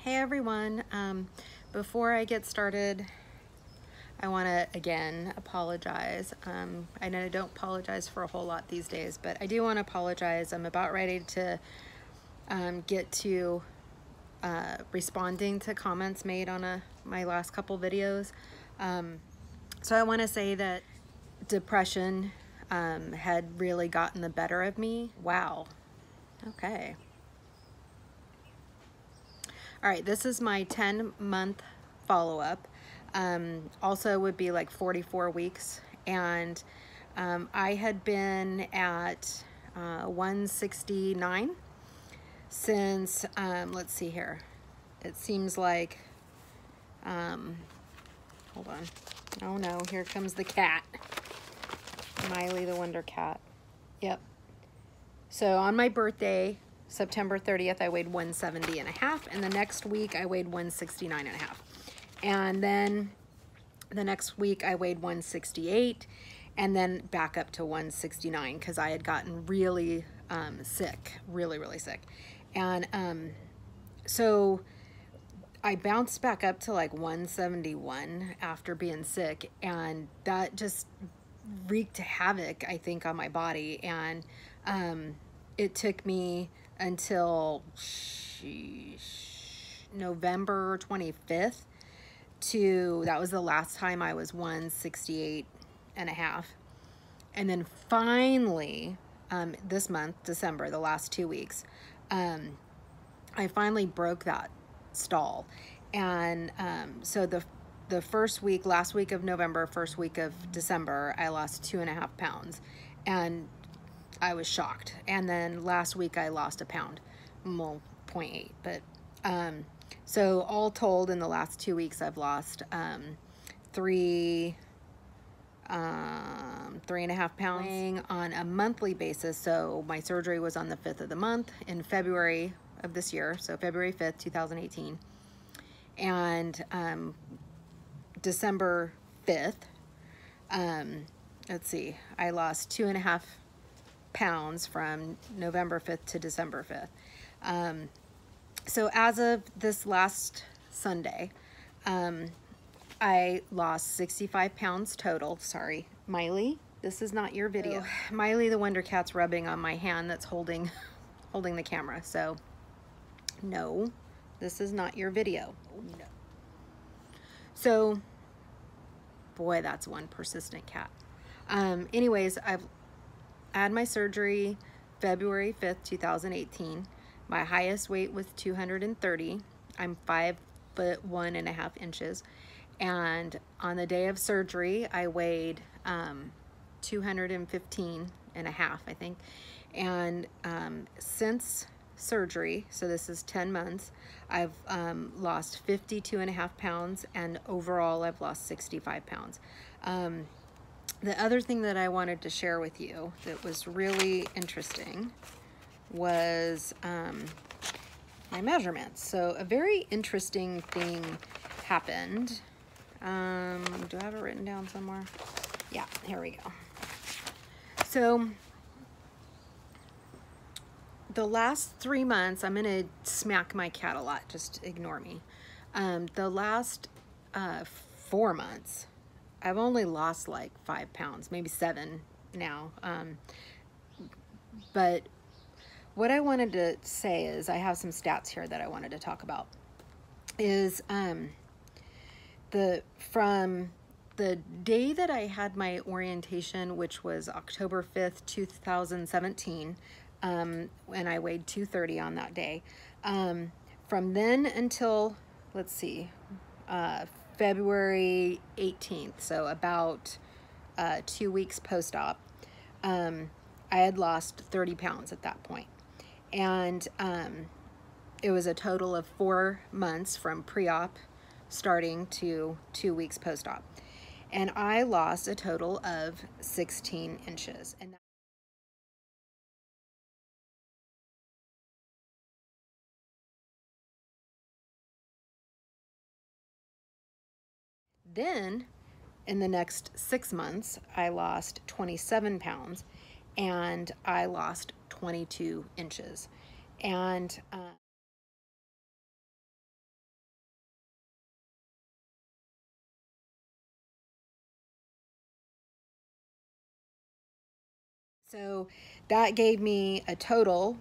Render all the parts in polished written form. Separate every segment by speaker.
Speaker 1: Hey everyone, before I get started, I want to again apologize. I know I don't apologize for a whole lot these days, but I do want to apologize. I'm about ready to get to responding to comments made on my last couple videos. So I want to say that depression had really gotten the better of me. Wow. Okay. All right, this is my 10-month follow-up. Also would be like 44 weeks. And I had been at 169 since, let's see here. It seems like, hold on. Oh no, here comes the cat. Miley the Wonder Cat. Yep. So on my birthday, September 30th, I weighed 170 and a half, and the next week I weighed 169 and a half. And then the next week I weighed 168, and then back up to 169 because I had gotten really sick, really sick. And so I bounced back up to like 171 after being sick, and that just wreaked havoc, I think, on my body. And it took me until November 25th that was the last time I was 168 and a half. And then finally, this month, December, the last 2 weeks, I finally broke that stall. And so the first week, last week of November, first week of December, I lost 2.5 pounds. And I was shocked. And then last week I lost a pound, well, 0.8, but so all told in the last 2 weeks I've lost 3.5 pounds on a monthly basis. So my surgery was on the 5th of the month in February of this year, so February 5th 2018, and December 5th, let's see, I lost 2.5 pounds from November 5th to December 5th. So as of this last Sunday, I lost 65 pounds total. Sorry, Miley, this is not your video. So, Miley the Wonder Cat's rubbing on my hand that's holding the camera. So no, this is not your video. No. So, boy, that's one persistent cat. Anyways, I had my surgery February 5th, 2018. My highest weight was 230. I'm 5'1.5" And on the day of surgery, I weighed 215 and a half, I think. And since surgery, so this is 10 months, I've lost 52.5 pounds, and overall I've lost 65 pounds. The other thing that I wanted to share with you that was really interesting was my measurements. So a very interesting thing happened. Do I have it written down somewhere? Yeah, here we go. So the last 3 months, I'm gonna smack my cat a lot, just ignore me. The last 4 months, I've only lost like 5 pounds, maybe 7 now. But what I wanted to say is, I have some stats here that I wanted to talk about, is from the day that I had my orientation, which was October 5th, 2017, and I weighed 230 on that day. From then until, let's see, February 18th, so about 2 weeks post-op, I had lost 30 pounds at that point. And it was a total of 4 months from pre-op starting to 2 weeks post-op. And I lost a total of 16 inches. And then in the next 6 months, I lost 27 pounds and I lost 22 inches. And So that gave me a total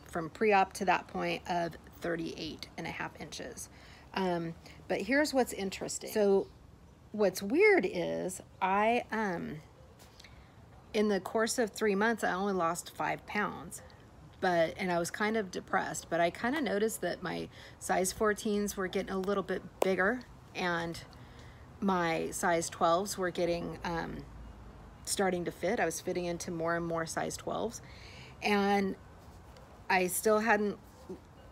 Speaker 1: from pre-op to that point of 38.5 inches. But here's what's interesting. So what's weird is in the course of 3 months, I only lost 5 pounds. And I was kind of depressed, but I kind of noticed that my size 14s were getting a little bit bigger, and my size 12s were getting, starting to fit. I was fitting into more and more size 12s, and I still hadn't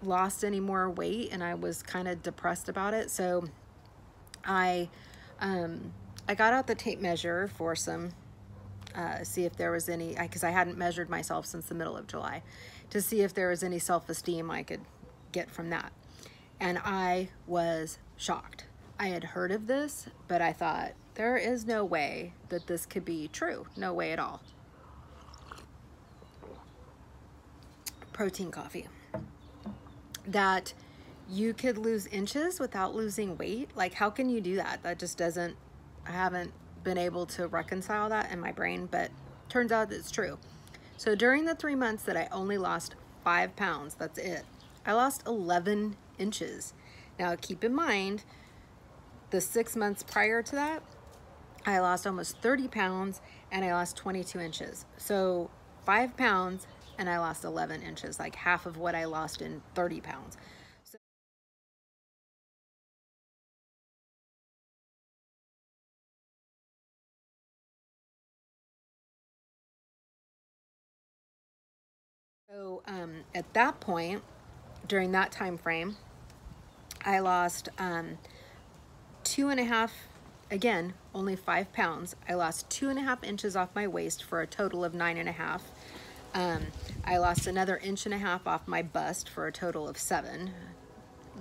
Speaker 1: lost any more weight, and I was kind of depressed about it. So I got out the tape measure for some, see if there was any, because I hadn't measured myself since the middle of July, to see if there was any self-esteem I could get from that. And I was shocked. I had heard of this, but I thought, there is no way that this could be true. No way at all. Protein coffee. That you could lose inches without losing weight. Like, how can you do that? That just doesn't, I haven't been able to reconcile that in my brain, but turns out it's true. So during the 3 months that I only lost 5 pounds, that's it, I lost 11 inches. Now keep in mind, the 6 months prior to that, I lost almost 30 pounds and I lost 22 inches. So 5 pounds and I lost 11 inches, like half of what I lost in 30 pounds. So at that point, during that time frame, I lost 2.5, again, only 5 pounds. I lost 2.5 inches off my waist for a total of 9.5. I lost another 1.5 inches off my bust for a total of 7.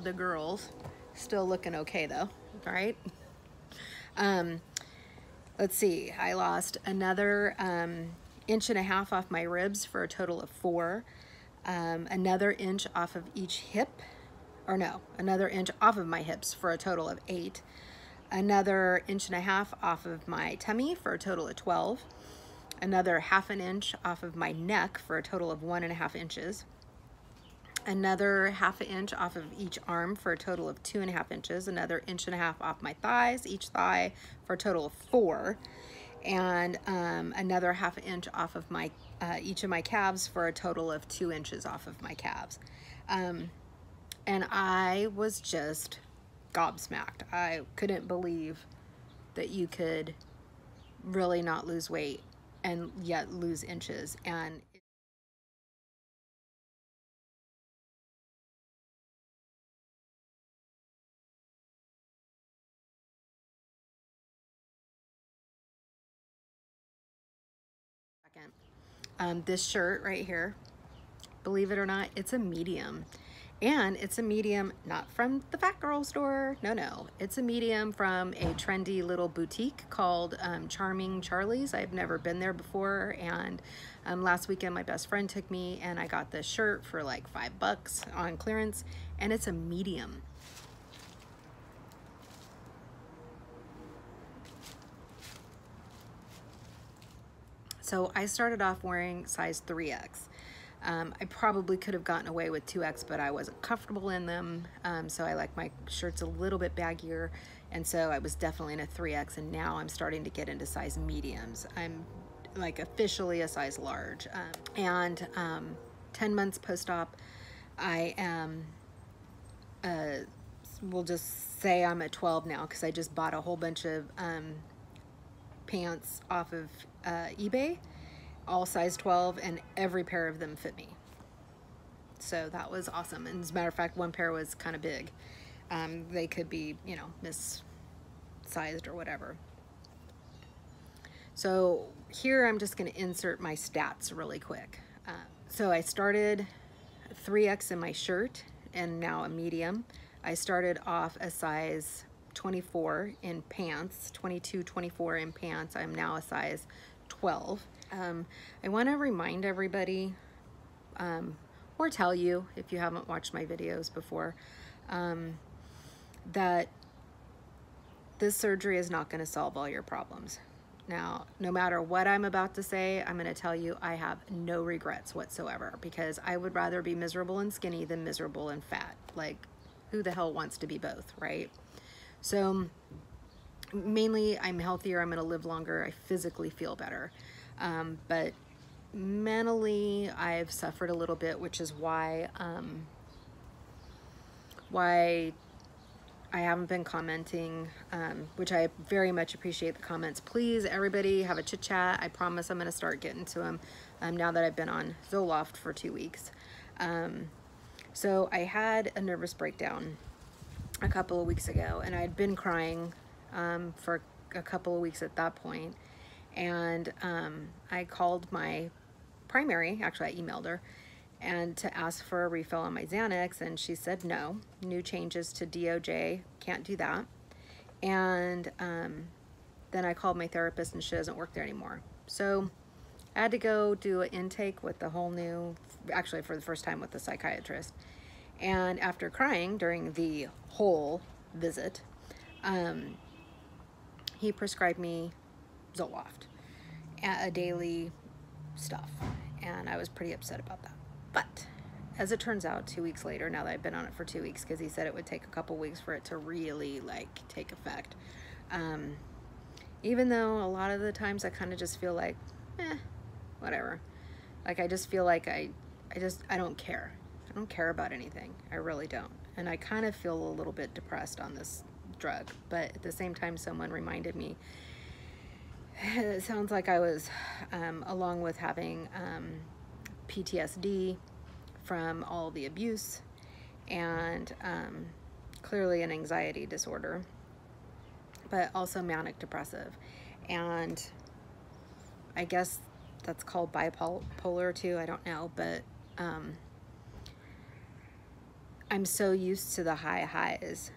Speaker 1: The girls still looking okay though, right? Let's see, I lost another 1.5 inches off my ribs for a total of 4. Another inch off of each hip, or no, another inch off of my hips for a total of 8. Another 1.5 inches off of my tummy for a total of 12. Another 1/2 inch off of my neck for a total of 1.5 inches. Another 1/2 inch off of each arm for a total of 2.5 inches. Another 1.5 inches off my thighs, each thigh, for a total of 4. And another 1/2 inch off of my each of my calves for a total of 2 inches off of my calves. And I was just gobsmacked. I couldn't believe that you could really not lose weight and yet lose inches. And this shirt right here, believe it or not, it's a medium. And it's a medium not from the Fat Girl store. No. It's a medium from a trendy little boutique called Charming Charlie's. I've never been there before. And last weekend, my best friend took me and I got this shirt for like $5 on clearance. And it's a medium. So I started off wearing size 3X. I probably could have gotten away with 2X, but I wasn't comfortable in them. So I like my shirts a little bit baggier. And so I was definitely in a 3X, and now I'm starting to get into size mediums. I'm like officially a size large. 10 months post-op, I am, we'll just say I'm at 12 now, because I just bought a whole bunch of pants off of eBay, all size 12, and every pair of them fit me. So that was awesome. And as a matter of fact, one pair was kind of big. They could be, you know, missized or whatever. So here I'm just going to insert my stats really quick. So I started 3X in my shirt and now a medium. I started off a size 24 in pants, 22, 24 in pants. I'm now a size 12. I want to remind everybody, or tell you if you haven't watched my videos before, that this surgery is not going to solve all your problems. Now, no matter what I'm about to say, I'm going to tell you I have no regrets whatsoever, because I would rather be miserable and skinny than miserable and fat. Like, who the hell wants to be both, right? So mainly I'm healthier, I'm going to live longer, I physically feel better. But mentally I've suffered a little bit, which is why I haven't been commenting, which I very much appreciate the comments. Please, everybody, have a chit chat. I promise I'm going to start getting to them now that I've been on Zoloft for 2 weeks. So I had a nervous breakdown a couple of weeks ago, and I'd been crying for a couple of weeks at that point. And I called my primary, actually I emailed her, and to ask for a refill on my Xanax, and she said no, new changes to DOJ, can't do that. And then I called my therapist and she doesn't work there anymore. So I had to go do an intake with the whole new, actually for the first time with the psychiatrist. And after crying during the whole visit, he prescribed me Zoloft, a daily stuff. And I was pretty upset about that. But as it turns out, 2 weeks later, now that I've been on it for 2 weeks, because he said it would take a couple weeks for it to really like take effect. Even though a lot of the times I kind of just feel like, whatever. Like I just feel like I don't care. I don't care about anything. I really don't. And I kind of feel a little bit depressed on this drug. But at the same time, someone reminded me, it sounds like I was, along with having PTSD from all the abuse and clearly an anxiety disorder, but also manic depressive. And I guess that's called bipolar too, I don't know, but I'm so used to the high highs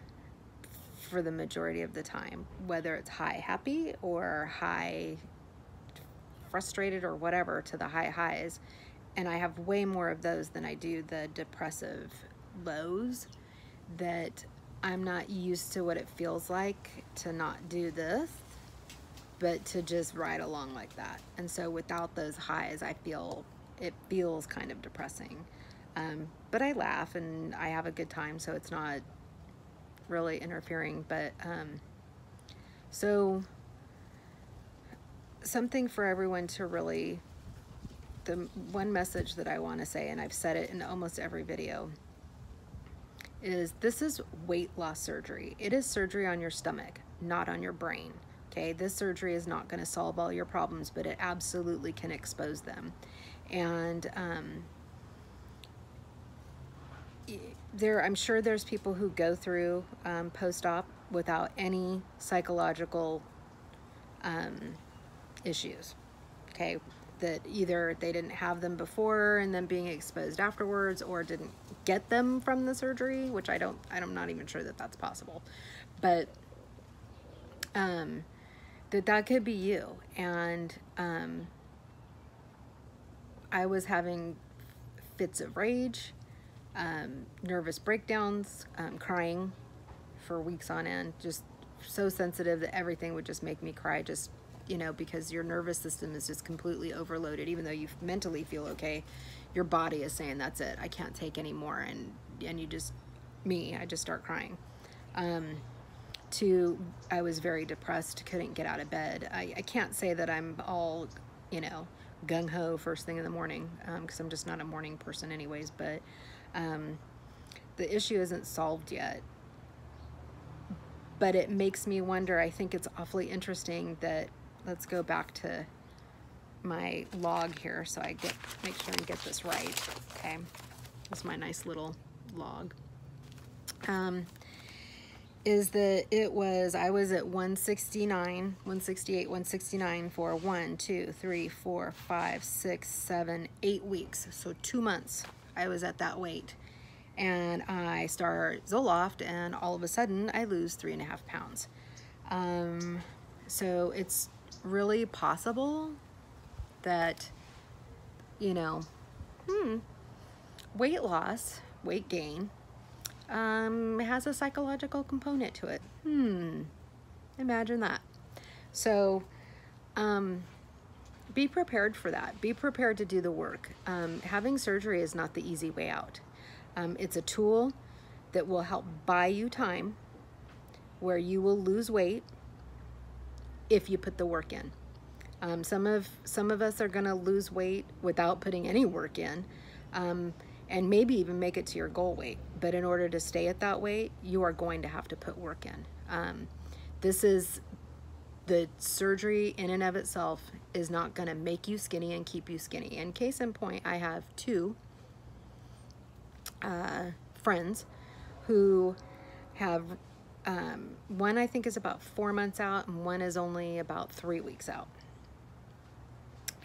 Speaker 1: for the majority of the time, whether it's high happy or high frustrated or whatever, to the high highs. And I have way more of those than I do the depressive lows, that I'm not used to what it feels like to not do this, but to just ride along like that. And so without those highs, I feel it feels kind of depressing. But I laugh and I have a good time, so it's not really interfering. But so something for everyone to really, the one message that I want to say, and I've said it in almost every video, is this is weight loss surgery. It is surgery on your stomach, not on your brain. Okay, this surgery is not going to solve all your problems, but it absolutely can expose them. And I'm sure there's people who go through post-op without any psychological issues. Okay, that either they didn't have them before and then being exposed afterwards, or didn't get them from the surgery, which I'm not even sure that that's possible. But that could be you. And I was having fits of rage, nervous breakdowns, crying for weeks on end, just so sensitive that everything would just make me cry, just, you know, because your nervous system is just completely overloaded. Even though you mentally feel okay, your body is saying, that's it, I can't take any more. And I just start crying. I was very depressed, couldn't get out of bed. I can't say that I'm all, you know, gung-ho first thing in the morning, because I'm just not a morning person anyways. But the issue isn't solved yet. But it makes me wonder. I think it's awfully interesting that, let's go back to my log here so I make sure and get this right. Okay, that's my nice little log. Is that I was at 169, 168, 169 for 1, 2, 3, 4, 5, 6, 7, 8 weeks. So 2 months I was at that weight. And I start Zoloft, and all of a sudden I lose 3.5 pounds. So it's really possible that, you know, weight loss, weight gain, has a psychological component to it. Imagine that. So be prepared for that. Be prepared to do the work. Having surgery is not the easy way out. It's a tool that will help buy you time where you will lose weight if you put the work in. Some of us are going to lose weight without putting any work in, and maybe even make it to your goal weight. But in order to stay at that weight, you are going to have to put work in. This is the surgery in and of itself is not going to make you skinny and keep you skinny. And case in point, I have two friends who have one I think is about 4 months out, and one is only about 3 weeks out.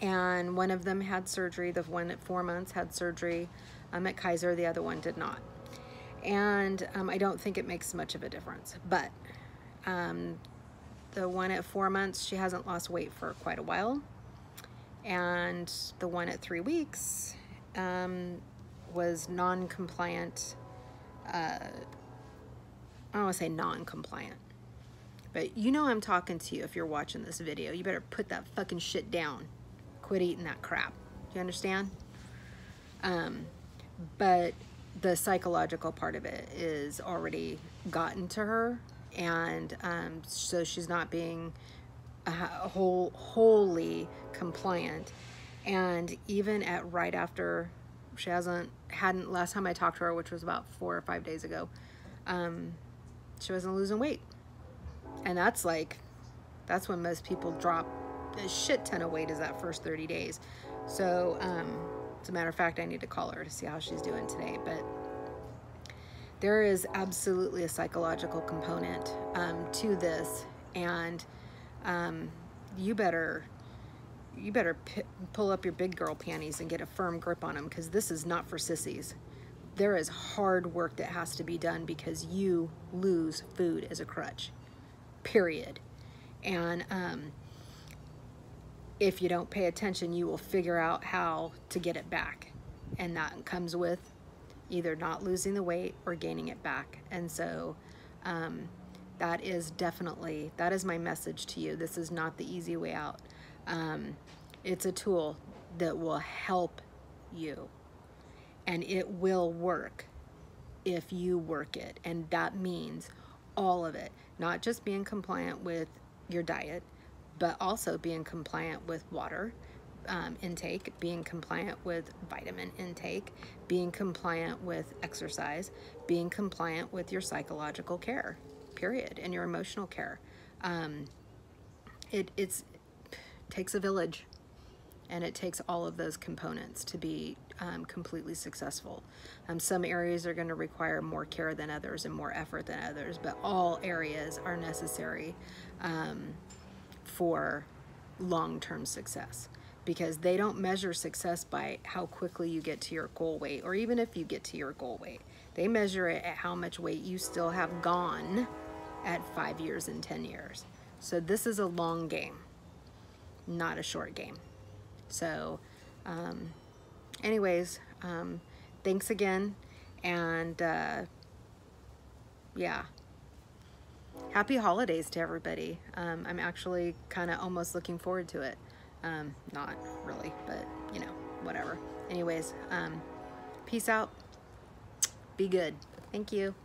Speaker 1: And one of them had surgery. The one at 4 months had surgery at Kaiser. The other one did not. And I don't think it makes much of a difference. But the one at 4 months, she hasn't lost weight for quite a while. And the one at 3 weeks was non-compliant. I don't want to say non-compliant, but you know I'm talking to you if you're watching this video. You better put that fucking shit down. Quit eating that crap. Do you understand? But the psychological part of it is already gotten to her, and so she's not being wholly compliant. And even at right after, she hadn't last time I talked to her, which was about 4 or 5 days ago, she wasn't losing weight. And that's when most people drop a shit ton of weight, is that first 30 days. So as a matter of fact, I need to call her to see how she's doing today. But there is absolutely a psychological component to this, and you better pull up your big girl panties and get a firm grip on them, because this is not for sissies. There is hard work that has to be done because you lose food as a crutch, period. And if you don't pay attention, you will figure out how to get it back. And that comes with either not losing the weight or gaining it back. And so that is my message to you. This is not the easy way out. It's a tool that will help you, and it will work if you work it. And that means all of it, not just being compliant with your diet, but also being compliant with water intake, being compliant with vitamin intake, being compliant with exercise, being compliant with your psychological care, period, and your emotional care. It takes a village, and it takes all of those components to be completely successful. Some areas are going to require more care than others and more effort than others, but all areas are necessary for long-term success, because they don't measure success by how quickly you get to your goal weight, or even if you get to your goal weight. They measure it at how much weight you still have gone at 5 years and 10 years. So this is a long game, not a short game. So anyways, thanks again, and yeah, happy holidays to everybody. I'm actually kind of almost looking forward to it. Not really, but you know, whatever. Anyways, peace out. Be good. Thank you.